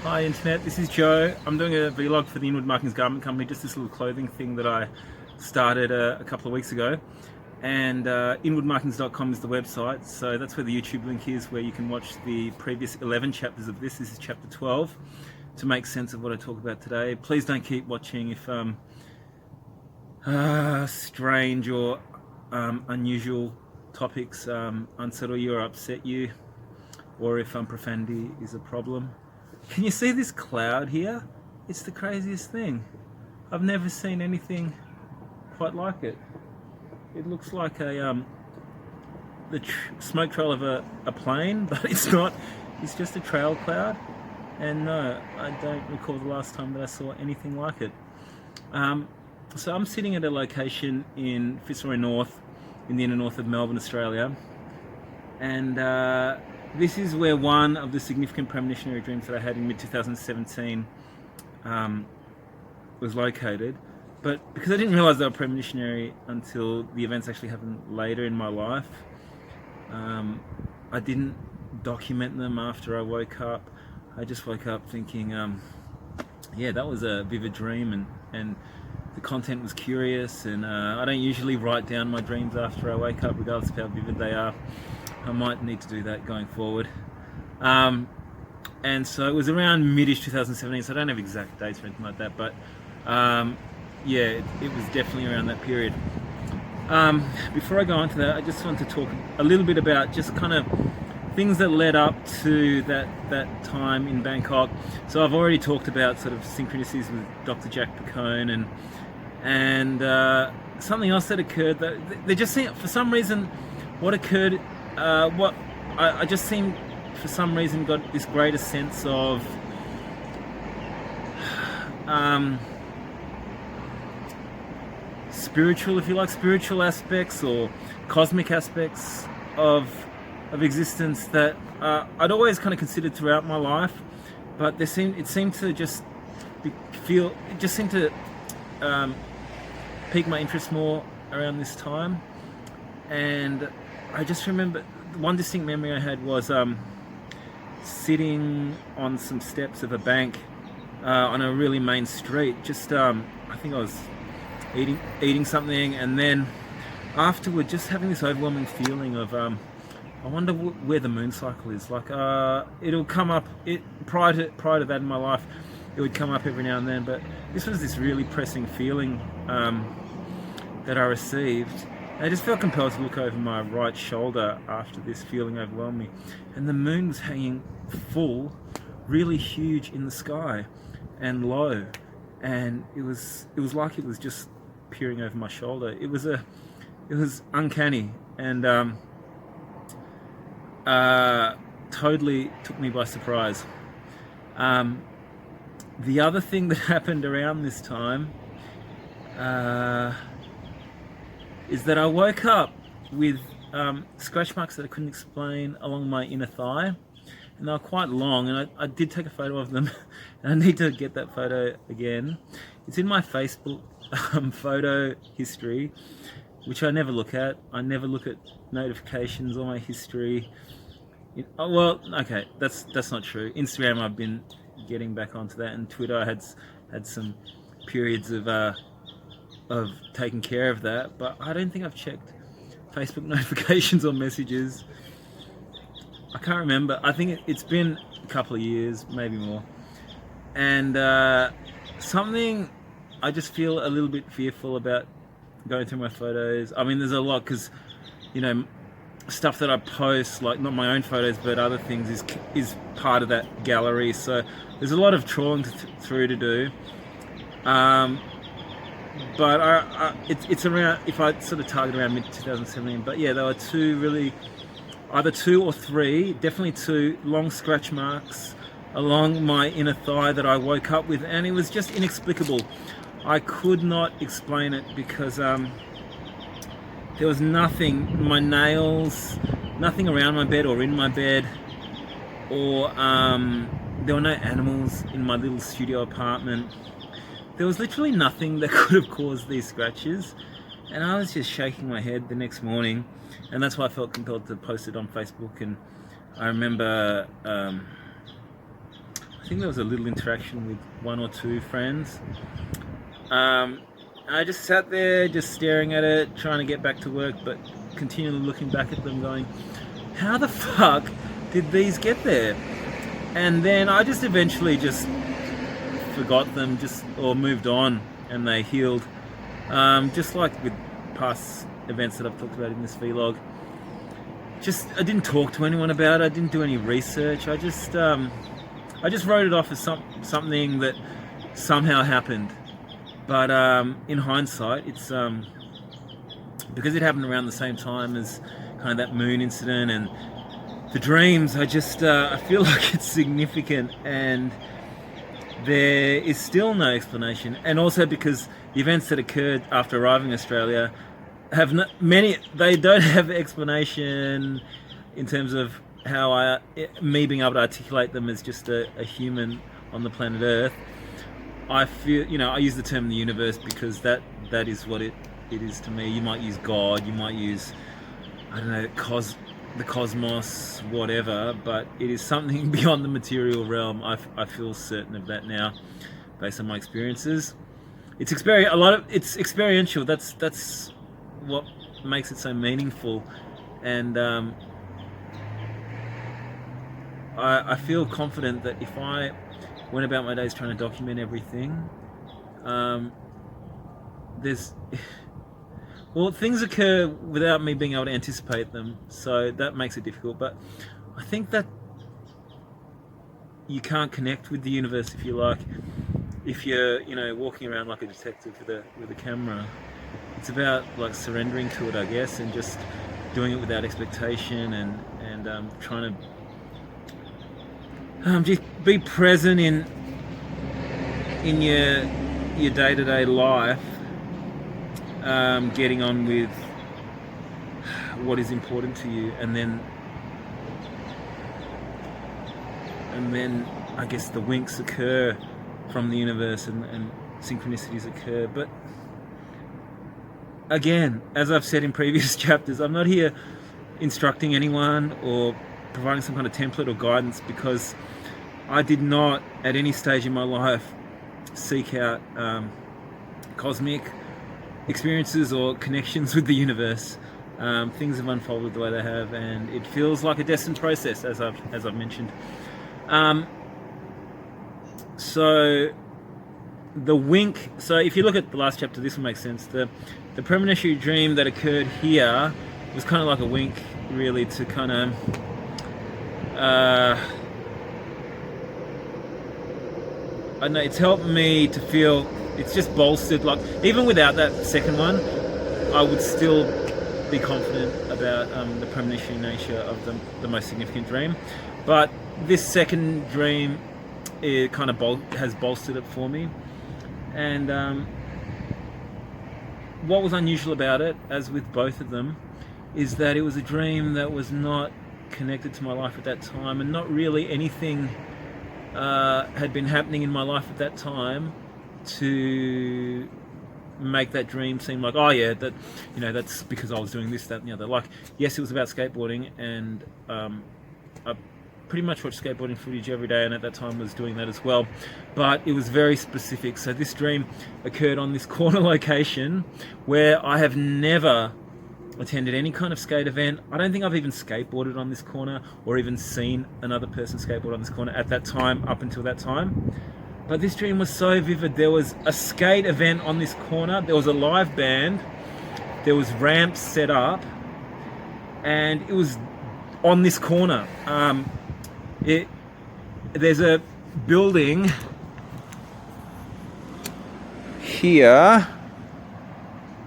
Hi Internet, this is Joe. I'm doing a vlog for the Inward Markings Garment Company, just this little clothing thing that I started a couple of weeks ago. And inwardmarkings.com is the website, so that's where the YouTube link is, where you can watch the previous 11 chapters of this. This is chapter 12, to make sense of what I talk about today. Please don't keep watching if strange or unusual topics unsettle you or upset you, or if profanity is a problem. Can you see this cloud here? It's the craziest thing. I've never seen anything quite like it. It looks like the smoke trail of a plane, but it's not. It's just a trail cloud. And no, I don't recall the last time that I saw anything like it. So I'm sitting at a location in Fitzroy North, in the inner north of Melbourne, Australia. And this is where one of the significant premonitionary dreams that I had in mid-2017 was located. But because I didn't realise they were premonitionary until the events actually happened later in my life, I didn't document them after I woke up. I just woke up thinking, yeah, that was a vivid dream, and the content was curious, and I don't usually write down my dreams after I wake up, regardless of how vivid they are. I might need to do that going forward. And so it was around mid-ish 2017, so I don't have exact dates or anything like that, but yeah, it was definitely around that period. Before I go on to that, I just want to talk a little bit about just kind of things that led up to that time in Bangkok. So I've already talked about sort of synchronicities with Dr. Jack Picone, and something else that occurred, that they just seemed, for some reason, what occurred, I just seemed, for some reason, got this greater sense of spiritual, if you like, spiritual aspects or cosmic aspects of existence that I'd always kind of considered throughout my life, but it seemed to just seemed to pique my interest more around this time. And I just remember one distinct memory I had was sitting on some steps of a bank on a really main street. Just I think I was eating something, and then afterward, just having this overwhelming feeling of I wonder where the moon cycle is. Like it'll come up. Prior to that in my life, it would come up every now and then. But this was this really pressing feeling that I received. I just felt compelled to look over my right shoulder after this feeling overwhelmed me, and the moon was hanging full, really huge in the sky, and low, and it was like it was just peering over my shoulder. It was uncanny, and totally took me by surprise. The other thing that happened around this time is that I woke up with scratch marks that I couldn't explain along my inner thigh, and they were quite long, and I did take a photo of them, and I need to get that photo again. It's in my Facebook photo history, which I never look at. I never look at notifications or my history. Oh, well, okay, that's not true. Instagram, I've been getting back onto that, and Twitter, I had some periods of taking care of that, but I don't think I've checked Facebook notifications or messages. I can't remember. I think it's been a couple of years, maybe more. And something I just feel a little bit fearful about going through my photos. I mean, there's a lot, because, you know, stuff that I post, like not my own photos but other things, is part of that gallery. So there's a lot of trawling through to do. But it's around, if I sort of target around mid-2017. But yeah, there were either two or three, definitely two long scratch marks along my inner thigh that I woke up with, and it was just inexplicable. I could not explain it, because there was nothing, my nails, nothing around my bed or in my bed, or there were no animals in my little studio apartment. There was literally nothing that could have caused these scratches, and I was just shaking my head the next morning, and that's why I felt compelled to post it on Facebook. And I remember I think there was a little interaction with one or two friends. I just sat there, just staring at it, trying to get back to work, but continually looking back at them, going, "How the fuck did these get there?" And then I just eventually just forgot them, or moved on, and they healed. Just like with past events that I've talked about in this vlog. I didn't talk to anyone about it. I didn't do any research. I just wrote it off as something that somehow happened. But in hindsight, it's because it happened around the same time as kind of that moon incident and the dreams. I feel like it's significant, and there is still no explanation. And also because the events that occurred after arriving in Australia they don't have explanation in terms of how me being able to articulate them as just a human on the planet Earth. I feel, I use the term the universe because that is what it is to me. You might use God, you might use, I don't know, the cosmos, whatever, but it is something beyond the material realm. I feel certain of that now, based on my experiences. It's experiential. That's what makes it so meaningful, and I feel confident that if I went about my days trying to document everything, things occur without me being able to anticipate them, so that makes it difficult. But I think that you can't connect with the universe, if you like, if you're walking around like a detective with a camera. It's about like surrendering to it, I guess, and just doing it without expectation, and trying to just be present in your day-to-day life, getting on with what is important to you, and then I guess the winks occur from the universe and synchronicities occur. But again, as I've said in previous chapters, I'm not here instructing anyone or providing some kind of template or guidance, because I did not at any stage in my life seek out cosmic experiences or connections with the universe. Things have unfolded the way they have, and it feels like a destined process, as I've mentioned. So the wink. So if you look at the last chapter, this will make sense. The premonitionary dream that occurred here was kind of like a wink, really, to kind of I don't know, it's helped me to feel, it's just bolstered, like even without that second one, I would still be confident about the premonitionary nature of the most significant dream. But this second dream, it kind of has bolstered it for me. And what was unusual about it, as with both of them, is that it was a dream that was not connected to my life at that time, and not really anything had been happening in my life at that time to make that dream seem like, oh yeah, that, that's because I was doing this, that, and the other. Like, yes, it was about skateboarding, and I pretty much watched skateboarding footage every day, and at that time was doing that as well, but it was very specific. So this dream occurred on this corner location where I have never attended any kind of skate event. I don't think I've even skateboarded on this corner, or even seen another person skateboard on this corner at that time, up until that time. But this dream was so vivid. There was a skate event on this corner, there was a live band, there was ramps set up, and it was on this corner. There's a building here.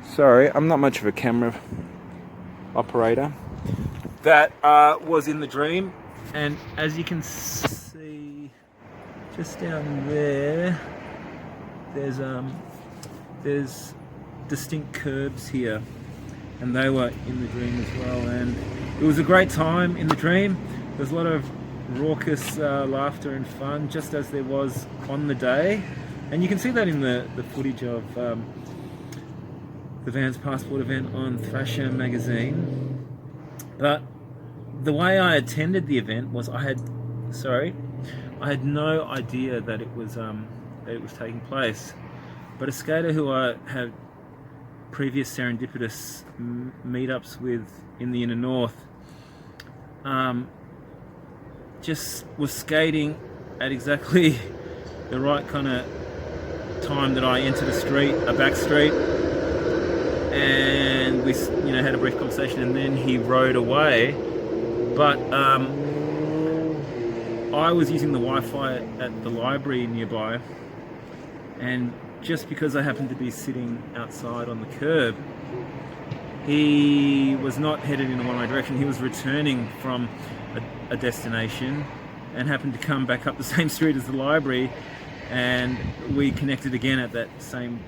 Sorry, I'm not much of a camera operator. That was in the dream, and as you can see, just down there, there's distinct curbs here, and they were in the dream as well. And it was a great time in the dream. There was a lot of raucous laughter and fun, just as there was on the day, and you can see that in the footage of the Vans Passport event on Thrasher magazine. But the way I attended the event was, I had no idea that it was taking place. But a skater who I had previous serendipitous meetups with in the inner north just was skating at exactly the right kind of time that I entered a back street, and we had a brief conversation, and then he rode away. But I was using the Wi-Fi at the library nearby, and just because I happened to be sitting outside on the curb, he was not headed in a one-way direction. He was returning from a destination and happened to come back up the same street as the library, and we connected again at that same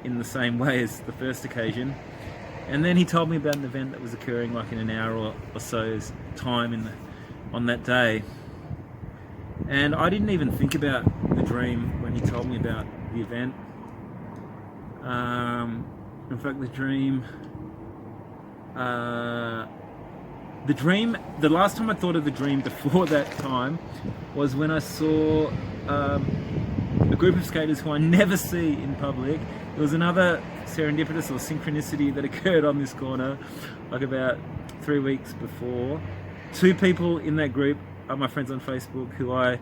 in the same way as the first occasion. And then he told me about an event that was occurring like in an hour or so's time on that day. And I didn't even think about the dream when he told me about the event. In fact, the last time I thought of the dream before that time was when I saw a group of skaters who I never see in public. There was another serendipitous or synchronicity that occurred on this corner like about 3 weeks before. Two people in that group are my friends on Facebook who I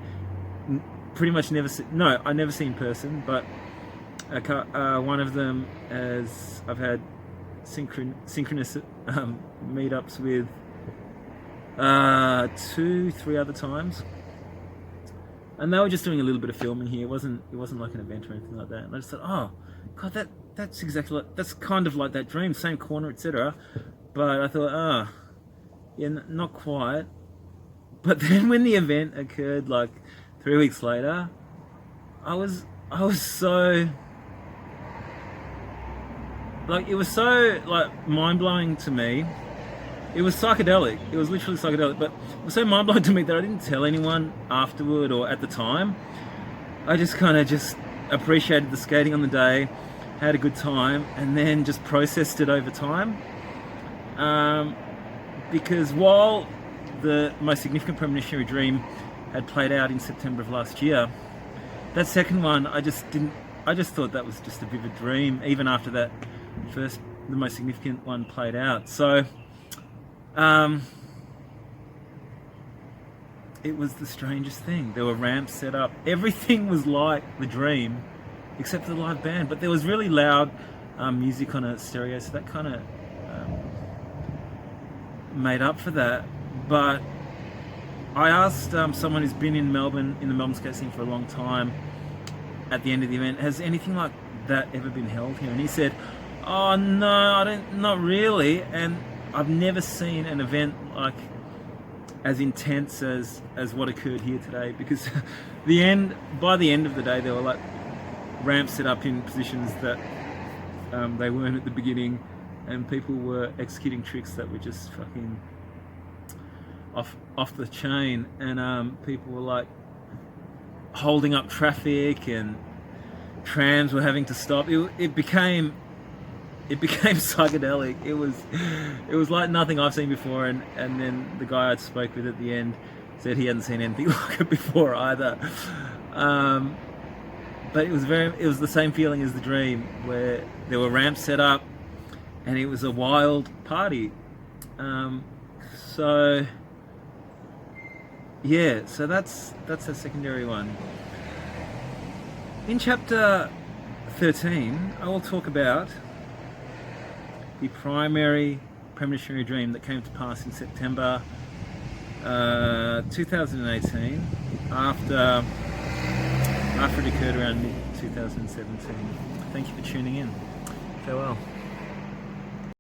pretty much never see. No, I never see in person, but one of them I've had synchronous meetups with 2-3 other times, and they were just doing a little bit of filming here. It wasn't like an event or anything like that. And I just thought, oh god, that's exactly that's kind of like that dream, same corner, etc. But I thought, yeah, not quite. But then when the event occurred like 3 weeks later, I was so like, it was so like mind-blowing to me. It was psychedelic. It was literally psychedelic, but it was so mind-blowing to me that I didn't tell anyone afterward or at the time. I just kind of just appreciated the skating on the day, had a good time, and then just processed it over time. Because while the most significant premonitionary dream had played out in September of last year, that second one, I just thought that was just a vivid dream, even after that the most significant one played out. So it was the strangest thing. There were ramps set up. Everything was like the dream, except for the live band. But there was really loud music on a stereo, so that kind of made up for that. But I asked someone who's been in Melbourne, in the Melbourne skate scene for a long time, at the end of the event, has anything like that ever been held here? And he said, oh no, not really. And I've never seen an event like as intense as what occurred here today, because by the end of the day, there were like ramps set up in positions that they weren't at the beginning, and people were executing tricks that were just fucking off the chain, and people were like holding up traffic, and trams were having to stop. It became psychedelic. It was like nothing I've seen before, and then the guy I spoke with at the end said he hadn't seen anything like it before either. But it was the same feeling as the dream, where there were ramps set up and it was a wild party. So that's a secondary one. In chapter 13, I will talk about the primary premonitionary dream that came to pass in September 2018, after it occurred around mid-2017. Thank you for tuning in. Farewell.